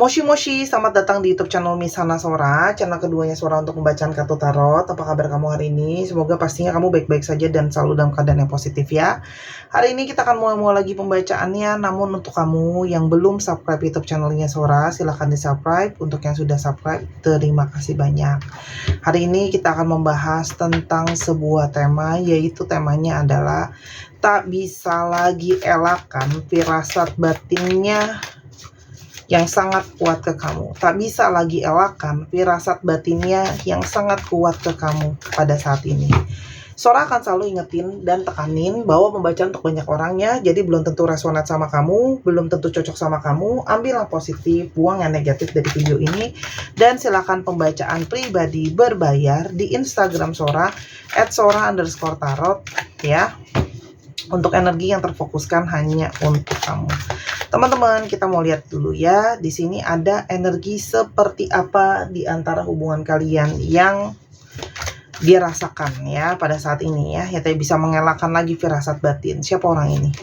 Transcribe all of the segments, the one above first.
Moshi Moshi, selamat datang di YouTube channel Miss Hana Sora, channel keduanya Sora untuk pembacaan kartu tarot. Apa kabar kamu hari ini? Semoga pastinya kamu baik-baik saja dan selalu dalam keadaan yang positif ya. Hari ini kita akan mulai lagi pembacaannya, namun untuk kamu yang belum subscribe YouTube channelnya Sora, silahkan di subscribe. Untuk yang sudah subscribe, terima kasih banyak. Hari ini kita akan membahas tentang sebuah tema, yaitu temanya adalah tak bisa lagi elakkan firasat batinnya yang sangat kuat ke kamu. Tak bisa lagi elakkan firasat batinnya yang sangat kuat ke kamu pada saat ini. Sora akan selalu ingetin dan tekanin bahwa pembacaan untuk banyak orangnya, jadi belum tentu resonate sama kamu, belum tentu cocok sama kamu. Ambil yang positif, buang yang negatif dari video ini, dan silakan pembacaan pribadi berbayar di Instagram Sora @sora_tarot ya, untuk energi yang terfokuskan hanya untuk kamu. Teman-teman, kita mau lihat dulu ya. Di sini ada energi seperti apa di antara hubungan kalian yang dia rasakan ya pada saat ini ya. Ya, bisa mengelakkan lagi firasat batin. Siapa orang ini?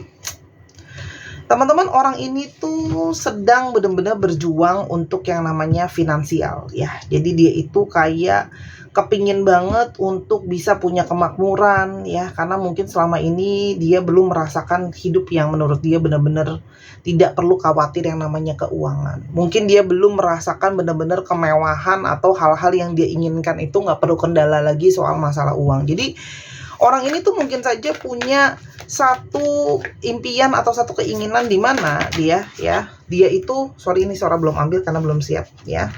Teman-teman, orang ini tuh sedang benar-benar berjuang untuk yang namanya finansial ya. Jadi dia itu kayak kepingin banget untuk bisa punya kemakmuran ya, karena mungkin selama ini dia belum merasakan hidup yang menurut dia benar-benar tidak perlu khawatir yang namanya keuangan. Mungkin dia belum merasakan benar-benar kemewahan atau hal-hal yang dia inginkan itu nggak perlu kendala lagi soal masalah uang. Jadi orang ini tuh mungkin saja punya satu impian atau satu keinginan di mana dia itu, sorry ini Sora belum ambil karena belum siap ya.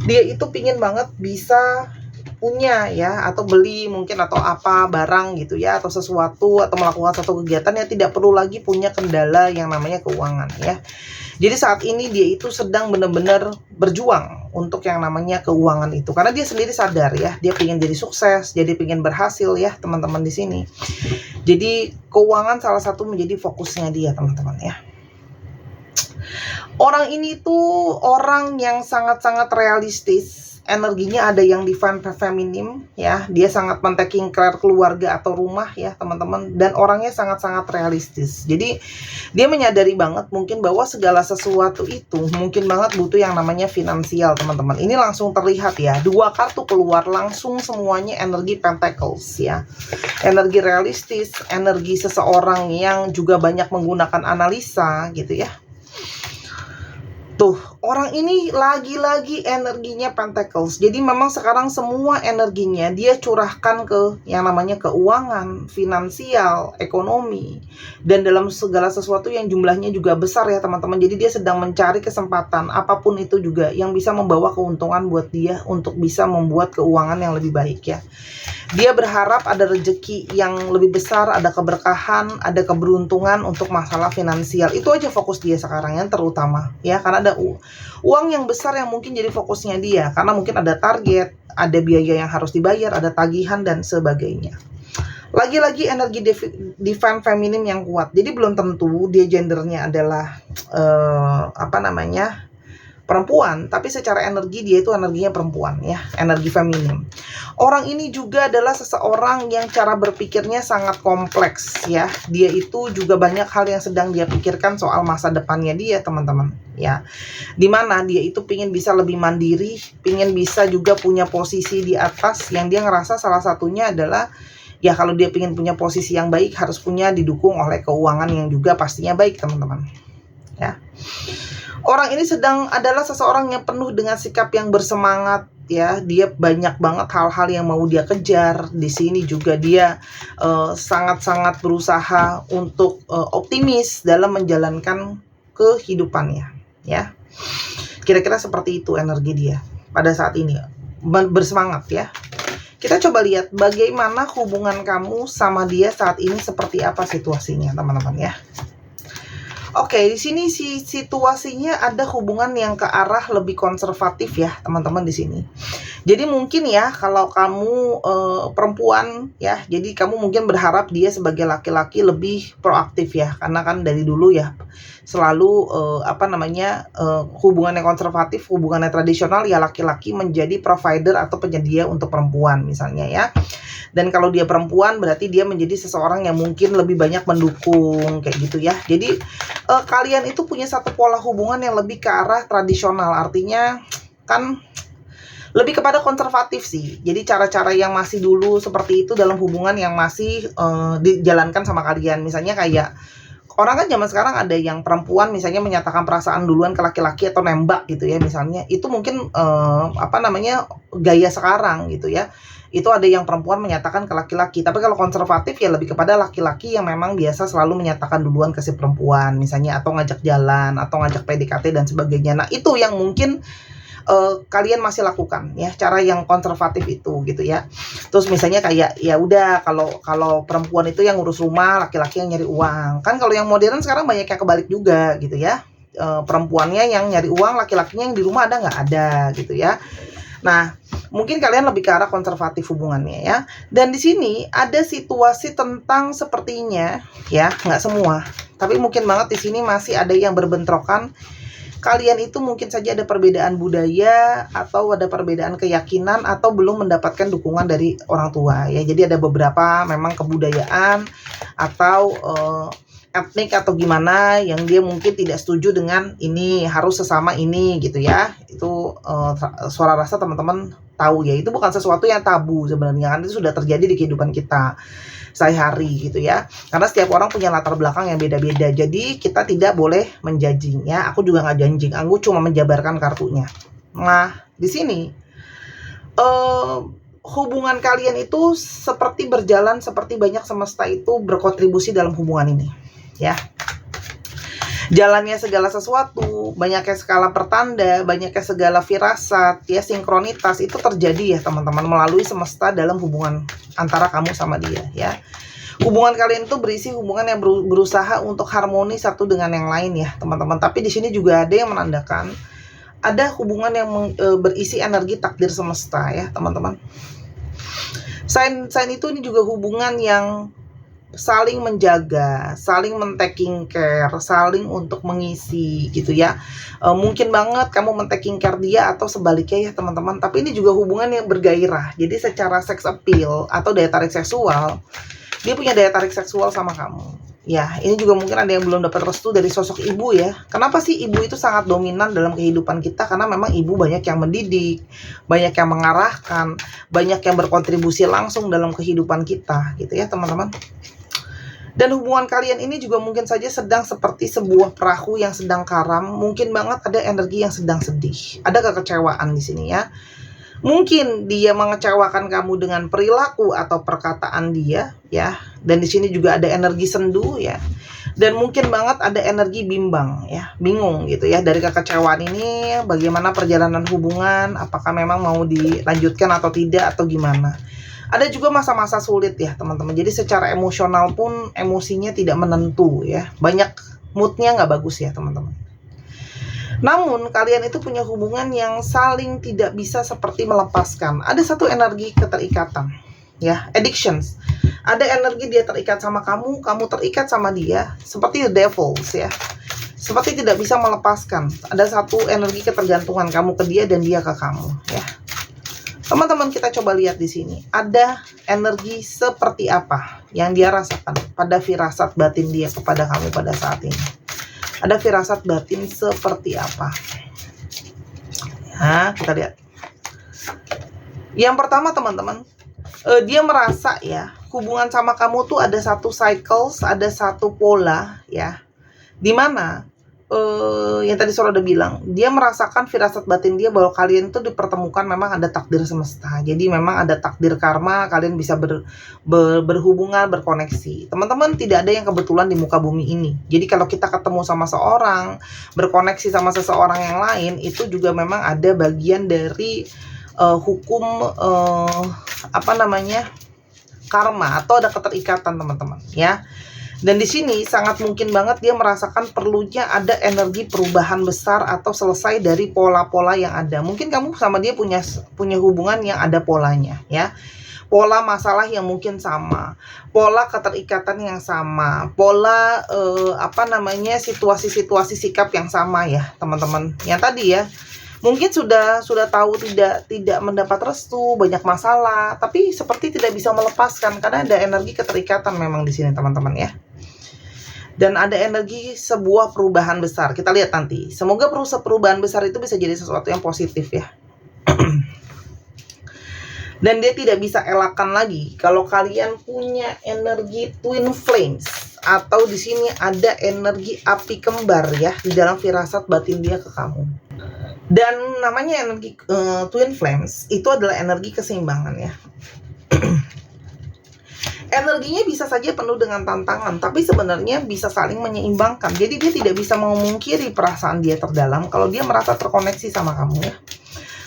Dia itu pingin banget bisa punya ya, atau beli mungkin atau apa barang gitu ya, atau sesuatu, atau melakukan satu kegiatan yang tidak perlu lagi punya kendala yang namanya keuangan ya. Jadi saat ini dia itu sedang benar-benar berjuang untuk yang namanya keuangan itu, karena dia sendiri sadar ya, dia pengen jadi sukses, jadi pengen berhasil ya teman-teman di sini. Jadi keuangan salah satu menjadi fokusnya dia teman-teman ya. Orang ini tuh orang yang sangat-sangat realistis. Energinya ada yang divine feminim ya, dia sangat men-taking care keluarga atau rumah ya teman-teman, dan orangnya sangat-sangat realistis. Jadi dia menyadari banget mungkin bahwa segala sesuatu itu mungkin banget butuh yang namanya finansial teman-teman. Ini langsung terlihat ya, dua kartu keluar langsung semuanya energi pentacles ya, energi realistis, energi seseorang yang juga banyak menggunakan analisa gitu ya. Tuh, orang ini lagi-lagi energinya pentacles. Jadi memang sekarang semua energinya dia curahkan ke yang namanya keuangan, finansial, ekonomi, dan dalam segala sesuatu yang jumlahnya juga besar ya teman-teman. Jadi dia sedang mencari kesempatan apapun itu juga yang bisa membawa keuntungan buat dia untuk bisa membuat keuangan yang lebih baik ya. Dia berharap ada rezeki yang lebih besar, ada keberkahan, ada keberuntungan untuk masalah finansial. Itu aja fokus dia sekarang yang terutama ya, karena ada uang yang besar yang mungkin jadi fokusnya dia, karena mungkin ada target, ada biaya yang harus dibayar, ada tagihan dan sebagainya. Lagi-lagi energi divine feminim yang kuat. Jadi belum tentu dia gendernya adalah perempuan, tapi secara energi dia itu energinya perempuan ya, energi feminim. Orang ini juga adalah seseorang yang cara berpikirnya sangat kompleks ya. Dia itu juga banyak hal yang sedang dia pikirkan soal masa depannya dia teman-teman ya. Dimana dia itu pingin bisa lebih mandiri, pingin bisa juga punya posisi di atas, yang dia ngerasa salah satunya adalah ya, kalau dia pingin punya posisi yang baik harus punya didukung oleh keuangan yang juga pastinya baik teman-teman ya. Orang ini adalah seseorang yang penuh dengan sikap yang bersemangat ya. Dia banyak banget hal-hal yang mau dia kejar. Di sini juga dia sangat-sangat berusaha untuk optimis dalam menjalankan kehidupannya ya. Kira-kira seperti itu energi dia pada saat ini, bersemangat ya. Kita coba lihat bagaimana hubungan kamu sama dia saat ini, seperti apa situasinya teman-teman ya. Oke, di sini situasinya ada hubungan yang ke arah lebih konservatif ya, teman-teman di sini. Jadi mungkin ya kalau kamu perempuan ya, jadi kamu mungkin berharap dia sebagai laki-laki lebih proaktif ya, karena kan dari dulu ya selalu hubungannya konservatif, hubungannya tradisional ya laki-laki menjadi provider atau penyedia untuk perempuan misalnya ya. Dan kalau dia perempuan berarti dia menjadi seseorang yang mungkin lebih banyak mendukung kayak gitu ya. Jadi kalian itu punya satu pola hubungan yang lebih ke arah tradisional, artinya kan lebih kepada konservatif sih. Jadi cara-cara yang masih dulu seperti itu dalam hubungan yang masih dijalankan sama kalian. Misalnya kayak orang kan zaman sekarang ada yang perempuan misalnya menyatakan perasaan duluan ke laki-laki atau nembak gitu ya misalnya. Itu mungkin gaya sekarang gitu ya. Itu ada yang perempuan menyatakan ke laki-laki. Tapi kalau konservatif ya lebih kepada laki-laki yang memang biasa selalu menyatakan duluan ke si perempuan misalnya, atau ngajak jalan atau ngajak PDKT dan sebagainya. Nah, itu yang mungkin kalian masih lakukan ya, cara yang konservatif itu gitu ya. Terus misalnya kayak ya udah kalau perempuan itu yang ngurus rumah, laki-laki yang nyari uang. Kan kalau yang modern sekarang banyak yang kebalik juga gitu ya. Perempuannya yang nyari uang, laki-lakinya yang di rumah ada nggak ada gitu ya. Nah, mungkin kalian lebih ke arah konservatif hubungannya ya. Dan di sini ada situasi tentang sepertinya ya, nggak semua, tapi mungkin banget di sini masih ada yang berbentrokan. Kalian itu mungkin saja ada perbedaan budaya atau ada perbedaan keyakinan atau belum mendapatkan dukungan dari orang tua ya. Jadi ada beberapa memang kebudayaan atau etnik atau gimana yang dia mungkin tidak setuju dengan ini, harus sesama ini gitu ya. Itu suara rasa teman-teman tahu ya, itu bukan sesuatu yang tabu sebenarnya, kan itu sudah terjadi di kehidupan kita sehari-hari gitu ya. Karena setiap orang punya latar belakang yang beda-beda. Jadi kita tidak boleh menjudging ya. Aku juga nggak judging, aku cuma menjabarkan kartunya. Nah, di sini hubungan kalian itu seperti berjalan, seperti banyak semesta itu berkontribusi dalam hubungan ini ya. Jalannya segala sesuatu, banyaknya skala pertanda, banyaknya segala firasat, ya sinkronitas itu terjadi ya teman-teman melalui semesta dalam hubungan antara kamu sama dia ya. Hubungan kalian itu berisi hubungan yang berusaha untuk harmoni satu dengan yang lain ya teman-teman. Tapi di sini juga ada yang menandakan ada hubungan yang berisi energi takdir semesta ya teman-teman. Sign itu ini juga hubungan yang saling menjaga, saling men-taking care, saling untuk mengisi gitu ya. Mungkin banget kamu men-taking care dia atau sebaliknya ya teman-teman. Tapi ini juga hubungan yang bergairah. Jadi secara sex appeal atau daya tarik seksual, dia punya daya tarik seksual sama kamu. Ya, ini juga mungkin ada yang belum dapat restu dari sosok ibu ya. Kenapa sih ibu itu sangat dominan dalam kehidupan kita? Karena memang ibu banyak yang mendidik, banyak yang mengarahkan, banyak yang berkontribusi langsung dalam kehidupan kita gitu ya teman-teman. Dan hubungan kalian ini juga mungkin saja sedang seperti sebuah perahu yang sedang karam. Mungkin banget ada energi yang sedang sedih. Ada kekecewaan di sini ya. Mungkin dia mengecewakan kamu dengan perilaku atau perkataan dia ya. Dan di sini juga ada energi sendu ya. Dan mungkin banget ada energi bimbang ya, bingung gitu ya. Dari kekecewaan ini bagaimana perjalanan hubungan, apakah memang mau dilanjutkan atau tidak atau gimana. Ada juga masa-masa sulit ya teman-teman. Jadi secara emosional pun emosinya tidak menentu ya. Banyak moodnya nggak bagus ya teman-teman. Namun kalian itu punya hubungan yang saling tidak bisa seperti melepaskan. Ada satu energi keterikatan ya, addictions. Ada energi dia terikat sama kamu, kamu terikat sama dia. Seperti the devils ya. Seperti tidak bisa melepaskan. Ada satu energi ketergantungan kamu ke dia dan dia ke kamu ya. Teman-teman, kita coba lihat di sini. Ada energi seperti apa yang dia rasakan pada firasat batin dia kepada kamu pada saat ini. Ada firasat batin seperti apa? Nah, kita lihat. Yang pertama teman-teman, dia merasa ya, hubungan sama kamu tuh ada satu cycles, ada satu pola ya. Dimana yang tadi Sora udah bilang, dia merasakan firasat batin dia bahwa kalian tuh dipertemukan memang ada takdir semesta. Jadi memang ada takdir karma, kalian bisa berhubungan, berkoneksi. Teman-teman, tidak ada yang kebetulan di muka bumi ini. Jadi kalau kita ketemu sama seorang, berkoneksi sama seseorang yang lain, itu juga memang ada bagian dari hukum karma atau ada keterikatan teman-teman ya. Dan di sini sangat mungkin banget dia merasakan perlunya ada energi perubahan besar atau selesai dari pola-pola yang ada. Mungkin kamu sama dia punya hubungan yang ada polanya, ya. Pola masalah yang mungkin sama, pola keterikatan yang sama, pola situasi-situasi sikap yang sama ya, teman-teman. Yang tadi ya, mungkin sudah tahu tidak mendapat restu, banyak masalah, tapi seperti tidak bisa melepaskan karena ada energi keterikatan memang di sini, teman-teman ya. Dan ada energi sebuah perubahan besar. Kita lihat nanti. Semoga perubahan besar itu bisa jadi sesuatu yang positif ya. Dan dia tidak bisa elakkan lagi kalau kalian punya energi twin flames, atau di sini ada energi api kembar ya di dalam firasat batin dia ke kamu. Dan namanya energi twin flames itu adalah energi keseimbangan ya. Energinya bisa saja penuh dengan tantangan, tapi sebenarnya bisa saling menyeimbangkan. Jadi dia tidak bisa memungkiri perasaan dia terdalam kalau dia merasa terkoneksi sama kamu ya.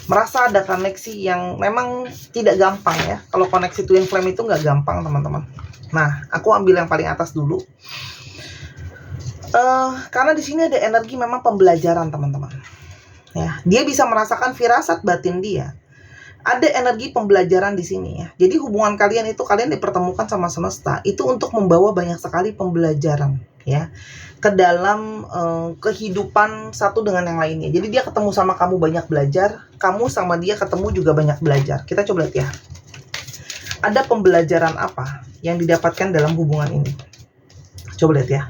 Merasa ada koneksi yang memang tidak gampang ya. Kalau koneksi twin flame itu nggak gampang, teman-teman. Nah, aku ambil yang paling atas dulu. Karena di sini ada energi memang pembelajaran, teman-teman. Ya, dia bisa merasakan firasat batin dia. Ada energi pembelajaran di sini ya. Jadi hubungan kalian itu, kalian dipertemukan sama semesta itu untuk membawa banyak sekali pembelajaran ya ke dalam kehidupan satu dengan yang lainnya. Jadi dia ketemu sama kamu banyak belajar, kamu sama dia ketemu juga banyak belajar. Kita coba lihat ya. Ada pembelajaran apa yang didapatkan dalam hubungan ini? Coba lihat ya.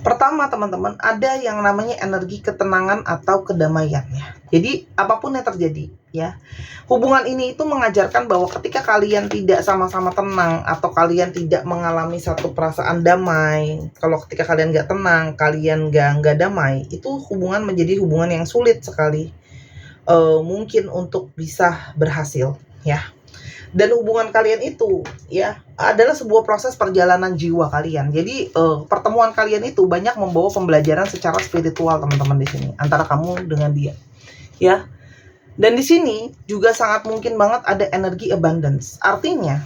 Pertama, teman-teman, ada yang namanya energi ketenangan atau kedamaian ya. Jadi apapun yang terjadi ya, hubungan ini itu mengajarkan bahwa ketika kalian tidak sama-sama tenang atau kalian tidak mengalami satu perasaan damai, kalau ketika kalian nggak tenang, kalian nggak damai, itu hubungan menjadi hubungan yang sulit sekali mungkin untuk bisa berhasil ya. Dan hubungan kalian itu ya adalah sebuah proses perjalanan jiwa kalian. Jadi pertemuan kalian itu banyak membawa pembelajaran secara spiritual, teman-teman, di sini antara kamu dengan dia ya. Dan di sini juga sangat mungkin banget ada energi abundance. Artinya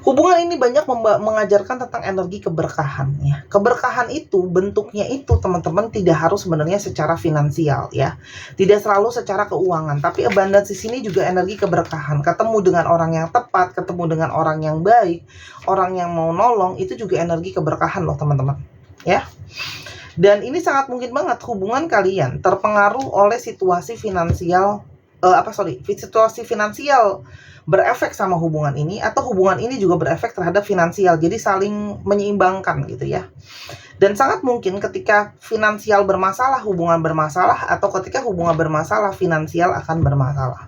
hubungan ini banyak mengajarkan tentang energi keberkahan ya. Keberkahan itu bentuknya itu, teman-teman, tidak harus sebenarnya secara finansial ya. Tidak selalu secara keuangan, tapi abundance di sini juga energi keberkahan. Ketemu dengan orang yang tepat, ketemu dengan orang yang baik, orang yang mau nolong, itu juga energi keberkahan loh, teman-teman. Ya. Dan ini sangat mungkin banget hubungan kalian terpengaruh oleh situasi finansial situasi finansial berefek sama hubungan ini, atau hubungan ini juga berefek terhadap finansial. Jadi saling menyeimbangkan gitu ya. Dan sangat mungkin ketika finansial bermasalah, hubungan bermasalah, atau ketika hubungan bermasalah, finansial akan bermasalah.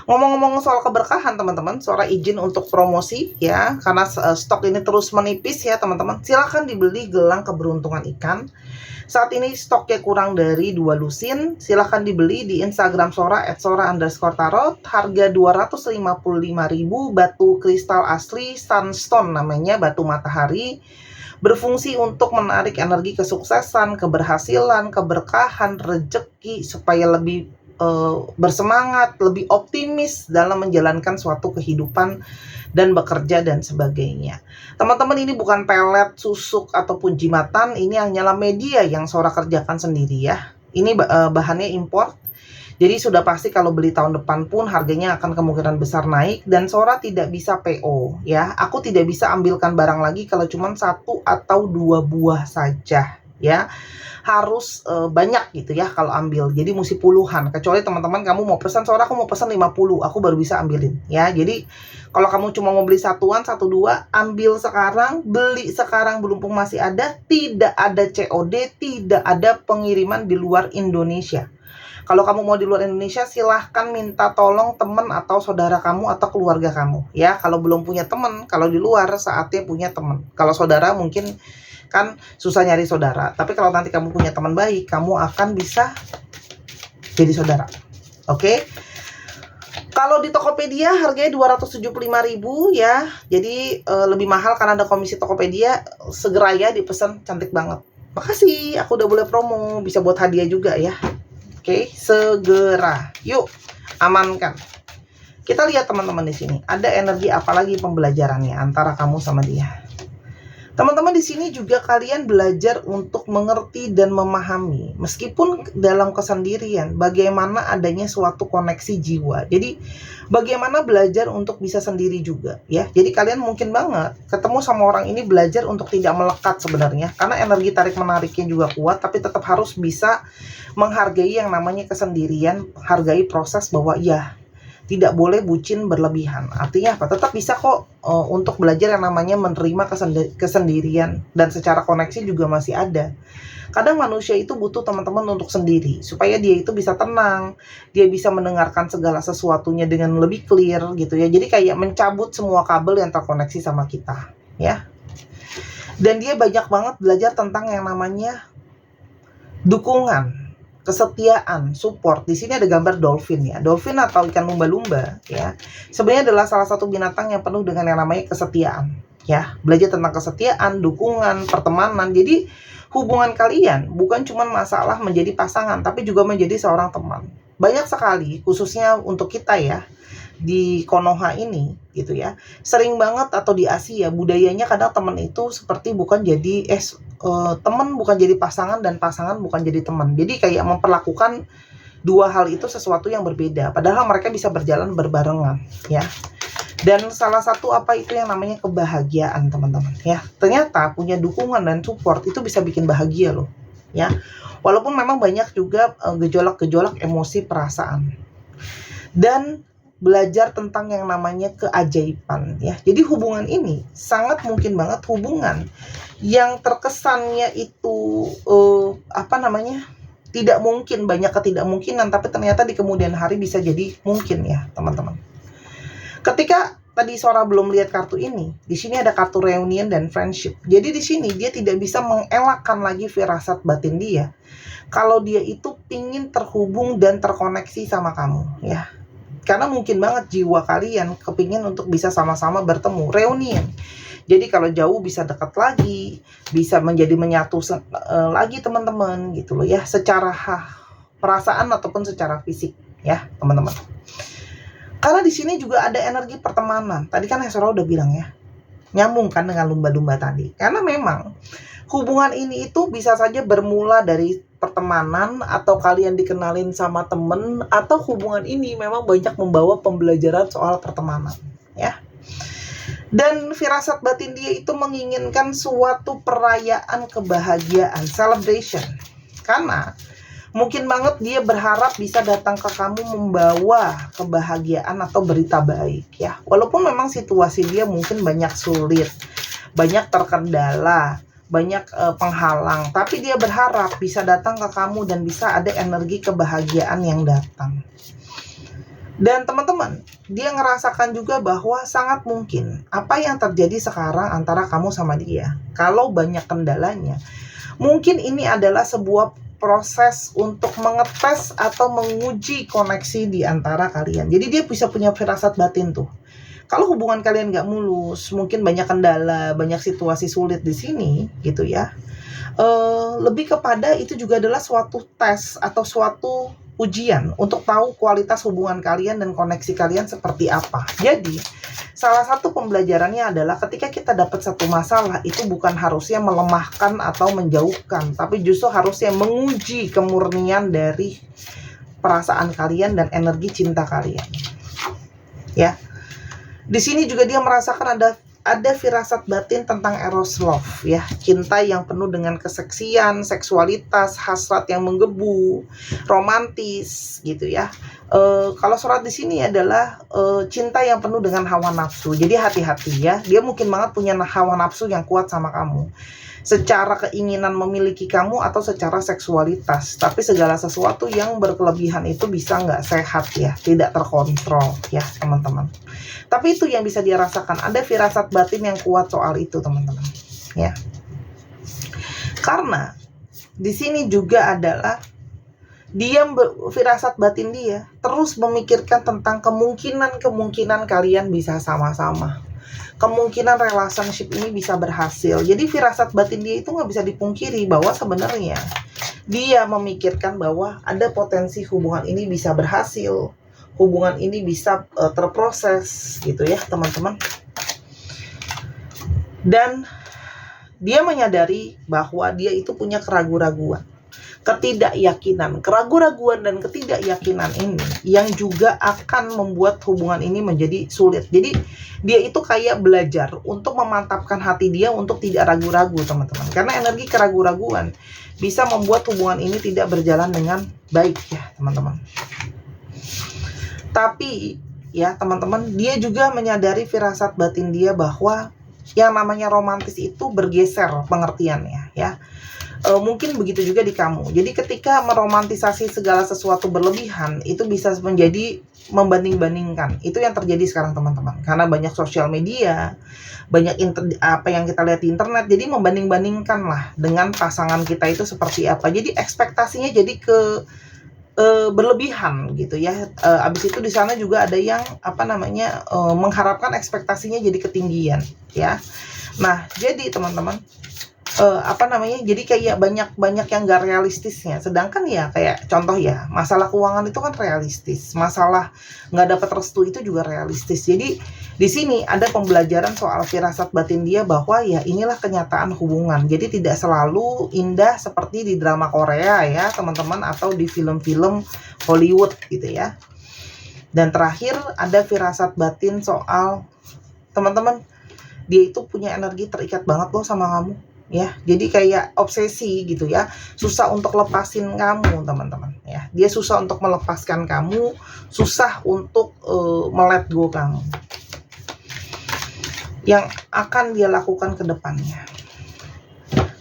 Ngomong-ngomong soal keberkahan, teman-teman, Sora izin untuk promosi ya, karena stok ini terus menipis ya, teman-teman. Silahkan dibeli gelang keberuntungan ikan. Saat ini stoknya kurang dari 2 lusin. Silahkan dibeli di Instagram Sora @sora_tarot. Harga 255.000, batu kristal asli sunstone namanya, batu matahari. Berfungsi untuk menarik energi kesuksesan, keberhasilan, keberkahan, rezeki, supaya lebih bersemangat, lebih optimis dalam menjalankan suatu kehidupan dan bekerja dan sebagainya. Teman-teman, ini bukan pelet, susuk, ataupun jimatan. Ini hanyalah media yang Sora kerjakan sendiri ya. Ini bahannya import. Jadi sudah pasti kalau beli tahun depan pun harganya akan kemungkinan besar naik. Dan Sora tidak bisa PO ya. Aku tidak bisa ambilkan barang lagi kalau cuma 1 atau 2 buah saja ya. Harus banyak gitu ya kalau ambil. Jadi mesti puluhan. Kecuali teman-teman kamu mau pesan, Sora aku mau pesan 50, aku baru bisa ambilin ya. Jadi kalau kamu cuma mau beli satuan, 1-2, ambil sekarang, beli sekarang, belum masih ada. Tidak ada COD, tidak ada pengiriman di luar Indonesia. Kalau kamu mau di luar Indonesia, silahkan minta tolong teman atau saudara kamu atau keluarga kamu ya. Kalau belum punya teman, kalau di luar saatnya punya teman. Kalau saudara mungkin kan susah nyari saudara, tapi kalau nanti kamu punya teman baik, kamu akan bisa jadi saudara. Oke. Kalau di Tokopedia harganya 275.000 ya. Jadi lebih mahal karena ada komisi Tokopedia. Segera ya dipesan, cantik banget. Makasih, aku udah boleh promo, bisa buat hadiah juga ya. Oke, segera. Yuk, amankan. Kita lihat teman-teman di sini. Ada energi apa lagi pembelajarannya antara kamu sama dia? Teman-teman, di sini juga kalian belajar untuk mengerti dan memahami, meskipun dalam kesendirian, bagaimana adanya suatu koneksi jiwa. Jadi, bagaimana belajar untuk bisa sendiri juga, ya. Jadi kalian mungkin banget ketemu sama orang ini belajar untuk tidak melekat sebenarnya, karena energi tarik menariknya juga kuat, tapi tetap harus bisa menghargai yang namanya kesendirian, hargai proses bahwa ya, tidak boleh bucin berlebihan. Artinya apa? Tetap bisa kok untuk belajar yang namanya menerima kesendirian, dan secara koneksi juga masih ada. Kadang manusia itu butuh teman-teman untuk sendiri, supaya dia itu bisa tenang, dia bisa mendengarkan segala sesuatunya dengan lebih clear gitu ya. Jadi kayak mencabut semua kabel yang terkoneksi sama kita, ya. Dan dia banyak banget belajar tentang yang namanya dukungan, kesetiaan, support. Di sini ada gambar dolphin ya. Dolphin atau ikan lumba-lumba ya. Sebenarnya adalah salah satu binatang yang penuh dengan yang namanya kesetiaan ya. Belajar tentang kesetiaan, dukungan, pertemanan. Jadi hubungan kalian bukan cuma masalah menjadi pasangan, tapi juga menjadi seorang teman. Banyak sekali, khususnya untuk kita ya, di Konoha ini gitu ya, sering banget, atau di Asia budayanya kadang teman itu seperti bukan jadi teman bukan jadi pasangan, dan pasangan bukan jadi teman. Jadi kayak memperlakukan dua hal itu sesuatu yang berbeda, padahal mereka bisa berjalan berbarengan ya. Dan salah satu apa itu yang namanya kebahagiaan, teman-teman ya. Ternyata punya dukungan dan support itu bisa bikin bahagia loh ya. Walaupun memang banyak juga gejolak-gejolak emosi perasaan. Dan belajar tentang yang namanya keajaiban ya. Jadi hubungan ini sangat mungkin banget hubungan yang terkesannya itu tidak mungkin, banyak ketidakmungkinan, tapi ternyata di kemudian hari bisa jadi mungkin ya, teman-teman. Ketika tadi Sora belum lihat kartu ini, di sini ada kartu reunion dan friendship. Jadi di sini dia tidak bisa mengelakkan lagi firasat batin dia kalau dia itu pingin terhubung dan terkoneksi sama kamu ya. Karena mungkin banget jiwa kalian kepingin untuk bisa sama-sama bertemu, reunion. Jadi kalau jauh bisa dekat lagi, bisa menjadi menyatu lagi teman-teman gitu loh ya, secara perasaan ataupun secara fisik ya, teman-teman. Karena di sini juga ada energi pertemanan. Tadi kan Sora udah bilang ya, nyambung kan dengan lumba-lumba tadi. Karena memang hubungan ini itu bisa saja bermula dari pertemanan, atau kalian dikenalin sama temen, atau hubungan ini memang banyak membawa pembelajaran soal pertemanan ya. Dan firasat batin dia itu menginginkan suatu perayaan kebahagiaan, celebration. Karena mungkin banget dia berharap bisa datang ke kamu membawa kebahagiaan atau berita baik ya. Walaupun memang situasi dia mungkin banyak sulit, banyak terkendala, banyak penghalang, tapi dia berharap bisa datang ke kamu dan bisa ada energi kebahagiaan yang datang. Dan teman-teman, dia ngerasakan juga bahwa sangat mungkin apa yang terjadi sekarang antara kamu sama dia, kalau banyak kendalanya, mungkin ini adalah sebuah proses untuk mengetes atau menguji koneksi di antara kalian. Jadi dia bisa punya firasat batin tuh. Kalau hubungan kalian nggak mulus, mungkin banyak kendala, banyak situasi sulit di sini, gitu ya. Lebih kepada itu juga adalah suatu tes atau suatu ujian untuk tahu kualitas hubungan kalian dan koneksi kalian seperti apa. Jadi, salah satu pembelajarannya adalah ketika kita dapat satu masalah, itu bukan harusnya melemahkan atau menjauhkan, tapi justru harusnya menguji kemurnian dari perasaan kalian dan energi cinta kalian. Ya. Di sini juga dia merasakan ada firasat batin tentang eros love ya, cinta yang penuh dengan keseksian, seksualitas, hasrat yang menggebu, romantis gitu ya. Kalau surat di sini adalah cinta yang penuh dengan hawa nafsu. Jadi hati-hati ya, dia mungkin banget punya hawa nafsu yang kuat sama kamu, secara keinginan memiliki kamu atau secara seksualitas. Tapi segala sesuatu yang berkelebihan itu bisa nggak sehat ya, tidak terkontrol ya teman-teman. Tapi itu yang bisa dia rasakan, ada firasat batin yang kuat soal itu teman-teman ya. Karena di sini juga adalah dia firasat batin dia terus memikirkan tentang kemungkinan kalian bisa sama-sama, kemungkinan relationship ini bisa berhasil. Jadi firasat batin dia itu nggak bisa dipungkiri bahwa sebenarnya dia memikirkan bahwa ada potensi hubungan ini bisa berhasil, hubungan ini bisa terproses gitu ya teman-teman. Dan Dia menyadari bahwa dia itu punya keraguan-raguan, ketidakyakinan, keraguan-raguan dan ketidakyakinan ini yang juga akan membuat hubungan ini menjadi sulit. Jadi dia itu kayak belajar untuk memantapkan hati dia untuk tidak ragu-ragu, teman-teman. Karena energi keraguan-raguan bisa membuat hubungan ini tidak berjalan dengan baik ya, teman-teman. Tapi ya, teman-teman, dia juga menyadari firasat batin dia bahwa yang namanya romantis itu bergeser pengertiannya ya. Mungkin begitu juga di kamu. Jadi ketika meromantisasi segala sesuatu berlebihan, itu bisa menjadi membanding-bandingkan. Itu yang terjadi sekarang, teman-teman. Karena banyak sosial media, banyak apa yang kita lihat di internet, jadi membanding-bandingkan lah dengan pasangan kita itu seperti apa. Jadi ekspektasinya jadi berlebihan gitu ya. Abis itu di sana juga ada yang mengharapkan ekspektasinya jadi ketinggian ya. Nah, jadi teman-teman, jadi kayak banyak yang gak realistisnya. Sedangkan ya kayak contoh ya, masalah keuangan itu kan realistis, masalah nggak dapat restu itu juga realistis. Jadi di sini ada pembelajaran soal firasat batin dia bahwa ya inilah kenyataan hubungan. Jadi tidak selalu indah seperti di drama Korea ya teman-teman, atau di film-film Hollywood gitu ya. Dan terakhir ada firasat batin soal teman-teman, dia itu punya energi terikat banget loh sama kamu ya. Jadi kayak obsesi gitu ya, susah untuk lepasin kamu, teman-teman ya. Dia susah untuk melepaskan kamu, susah untuk melet go kamu. Yang akan dia lakukan ke depannya,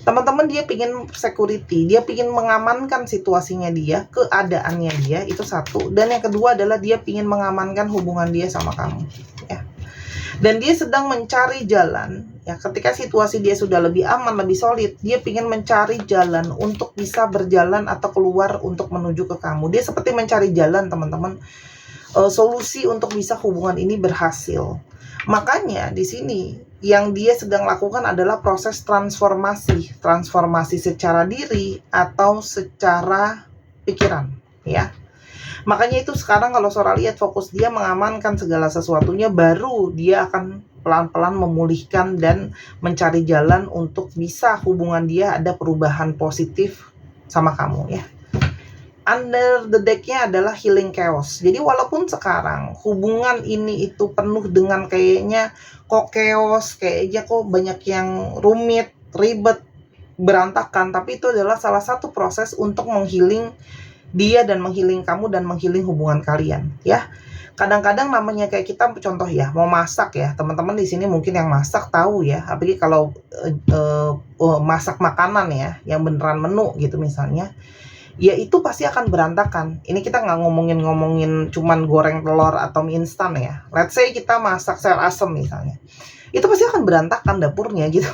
teman-teman, dia pingin security, dia pingin mengamankan situasinya dia, keadaannya dia, itu satu. Dan yang kedua adalah dia pingin mengamankan hubungan dia sama kamu ya. Dan dia sedang mencari jalan ya, ketika situasi dia sudah lebih aman, lebih solid, dia ingin mencari jalan untuk bisa berjalan atau keluar untuk menuju ke kamu. Dia seperti mencari jalan, teman-teman, solusi untuk bisa hubungan ini berhasil. Makanya di sini yang dia sedang lakukan adalah proses transformasi secara diri atau secara pikiran ya. Makanya itu sekarang kalau Sora lihat fokus dia mengamankan segala sesuatunya, baru dia akan pelan-pelan memulihkan dan mencari jalan untuk bisa hubungan dia ada perubahan positif sama kamu ya. Under the deck-nya adalah healing chaos. Jadi walaupun sekarang hubungan ini itu penuh dengan kayaknya kok chaos, kayaknya kok banyak yang rumit, ribet, berantakan, tapi itu adalah salah satu proses untuk menghealing dia dan menghealing kamu dan menghealing hubungan kalian ya. Kadang-kadang namanya kayak kita contoh ya, mau masak ya, teman-teman di sini mungkin yang masak tahu ya, apalagi kalau masak makanan ya, yang beneran menu gitu misalnya, ya itu pasti akan berantakan. Ini kita nggak ngomongin cuman goreng telur atau mie instan ya. Let's say kita masak sayur asem misalnya, itu pasti akan berantakan dapurnya gitu.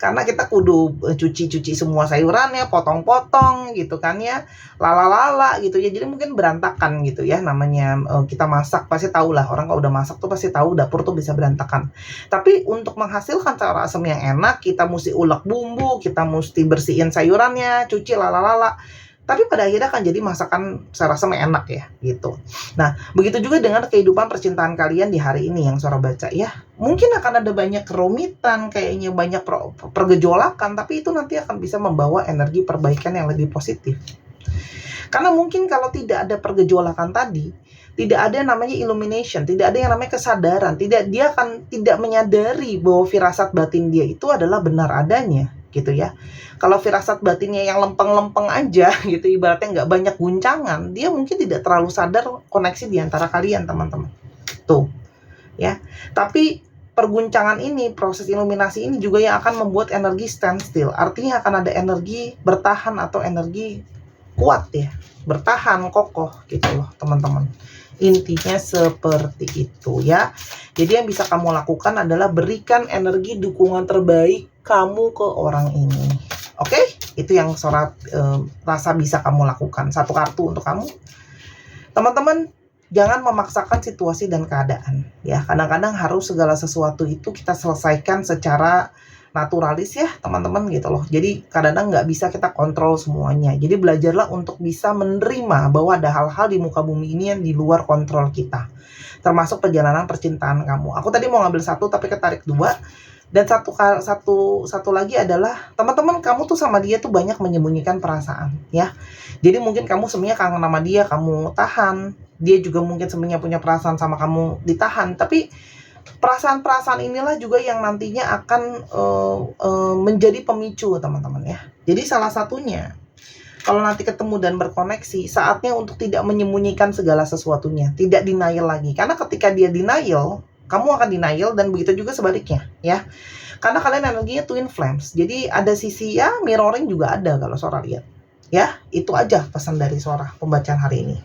Karena kita kudu cuci semua sayurannya, potong-potong gitu kan ya, lala gitu ya. Jadi mungkin berantakan gitu ya, namanya kita masak pasti tahu lah, orang kalau udah masak tuh pasti tahu dapur tuh bisa berantakan. Tapi untuk menghasilkan sayur asem yang enak, kita mesti ulek bumbu, kita mesti bersihin sayurannya, cuci lala. Tapi pada akhirnya akan jadi masakan saya rasa enak ya gitu. Nah, begitu juga dengan kehidupan percintaan kalian di hari ini yang Sora baca ya. Mungkin akan ada banyak kerumitan, kayaknya banyak pergejolakan, tapi itu nanti akan bisa membawa energi perbaikan yang lebih positif. Karena mungkin kalau tidak ada pergejolakan tadi, tidak ada yang namanya illumination, tidak ada yang namanya kesadaran, dia akan tidak menyadari bahwa firasat batin dia itu adalah benar adanya gitu ya. Kalau firasat batinnya yang lempeng-lempeng aja gitu, ibaratnya nggak banyak guncangan, dia mungkin tidak terlalu sadar koneksi di antara kalian, teman-teman. Tuh ya. Tapi perguncangan ini, proses iluminasi ini juga yang akan membuat energi standstill. Artinya akan ada energi bertahan atau energi kuat ya, bertahan kokoh gitu loh, teman-teman. Intinya seperti itu ya. Jadi yang bisa kamu lakukan adalah berikan energi dukungan terbaik kamu ke orang ini. Oke? Itu yang Sora rasa bisa kamu lakukan. Satu kartu untuk kamu. Teman-teman, jangan memaksakan situasi dan keadaan ya. Kadang-kadang harus segala sesuatu itu kita selesaikan secara naturalis ya, teman-teman gitu loh. Jadi kadang-kadang nggak bisa kita kontrol semuanya. Jadi belajarlah untuk bisa menerima bahwa ada hal-hal di muka bumi ini yang di luar kontrol kita, termasuk perjalanan percintaan kamu. Aku tadi mau ngambil satu tapi ketarik dua. Dan satu lagi adalah teman-teman, kamu tuh sama dia tuh banyak menyembunyikan perasaan ya. Jadi mungkin kamu sebenarnya kangen sama dia, kamu tahan. Dia juga mungkin sebenarnya punya perasaan sama kamu, ditahan. Tapi perasaan-perasaan inilah juga yang nantinya akan menjadi pemicu teman-teman ya. Jadi salah satunya, kalau nanti ketemu dan berkoneksi, saatnya untuk tidak menyembunyikan segala sesuatunya, tidak denial lagi. Karena ketika dia denial, kamu akan denial, dan begitu juga sebaliknya ya. Karena kalian energinya twin flames. Jadi ada sisi ya, mirroring juga ada kalau Sora lihat. Ya, itu aja pesan dari Sora pembacaan hari ini.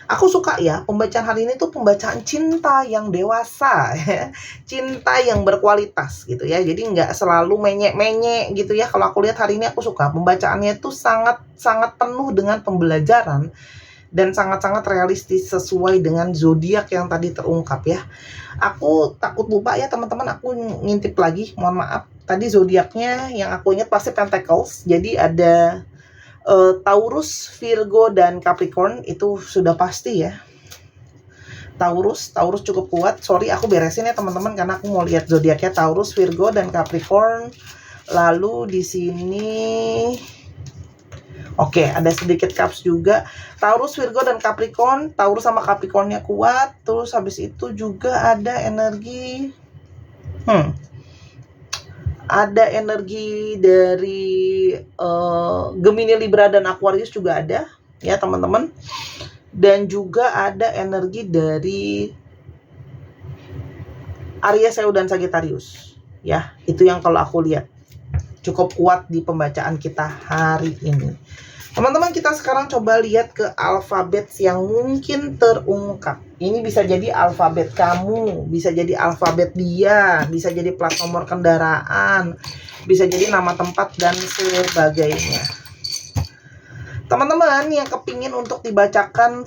Aku suka ya, pembacaan hari ini tuh pembacaan cinta yang dewasa ya. Cinta yang berkualitas gitu ya. Jadi nggak selalu menyek-menyek gitu ya. Kalau aku lihat hari ini, aku suka pembacaannya tuh sangat penuh dengan pembelajaran dan sangat-sangat realistis sesuai dengan zodiak yang tadi terungkap ya. Aku takut lupa ya teman-teman, aku ngintip lagi, mohon maaf. Tadi zodiaknya yang aku ingat pasti Pentacles. Jadi ada Taurus, Virgo, dan Capricorn, itu sudah pasti ya. Taurus cukup kuat. Sorry, aku beresin ya teman-teman karena aku mau lihat zodiaknya Taurus, Virgo, dan Capricorn. Lalu di sini oke, ada sedikit cups juga. Taurus, Virgo, dan Capricorn. Taurus sama Capricornnya kuat. Terus habis itu juga ada energi ada energi dari Gemini, Libra, dan Aquarius juga ada ya teman-teman. Dan juga ada energi dari Aries, Leo, dan Sagittarius ya. Itu yang kalau aku lihat cukup kuat di pembacaan kita hari ini. Teman-teman, kita sekarang coba lihat ke alfabet yang mungkin terungkap. Ini bisa jadi alfabet kamu, bisa jadi alfabet dia, bisa jadi plat nomor kendaraan, bisa jadi nama tempat, dan sebagainya. Teman-teman yang kepingin untuk dibacakan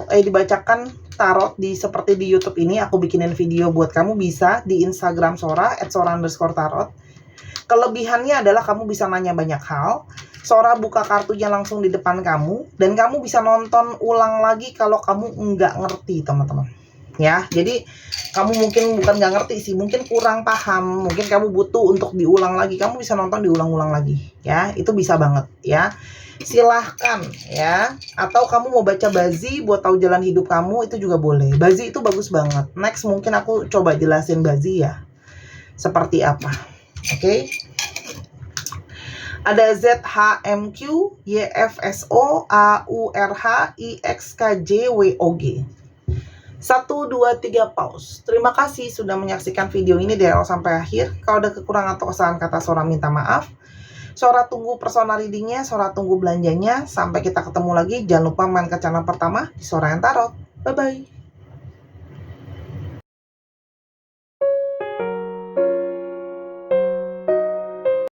dibacakan tarot seperti di YouTube ini, aku bikinin video buat kamu, bisa di Instagram Sora @sora_tarot. Kelebihannya adalah kamu bisa nanya banyak hal. Sora buka kartunya langsung di depan kamu, dan kamu bisa nonton ulang lagi kalau kamu nggak ngerti teman-teman ya. Jadi kamu mungkin bukan nggak ngerti sih, mungkin kurang paham, mungkin kamu butuh untuk diulang lagi, kamu bisa nonton diulang-ulang lagi ya. Itu bisa banget ya, silahkan ya. Atau kamu mau baca Bazi buat tahu jalan hidup kamu, itu juga boleh. Bazi itu bagus banget. Next mungkin aku coba jelasin Bazi ya seperti apa. Oke. Ada ZHMQ, YFSO, AURH, IXKJ, WOG. 1, 2, 3 pause. Terima kasih sudah menyaksikan video ini dari awal sampai akhir. Kalau ada kekurangan atau kesalahan kata, Sora minta maaf. Sora tunggu personal readingnya, Sora tunggu belanjanya. Sampai kita ketemu lagi. Jangan lupa main ke channel pertama di Sora yang Tarot. Bye-bye.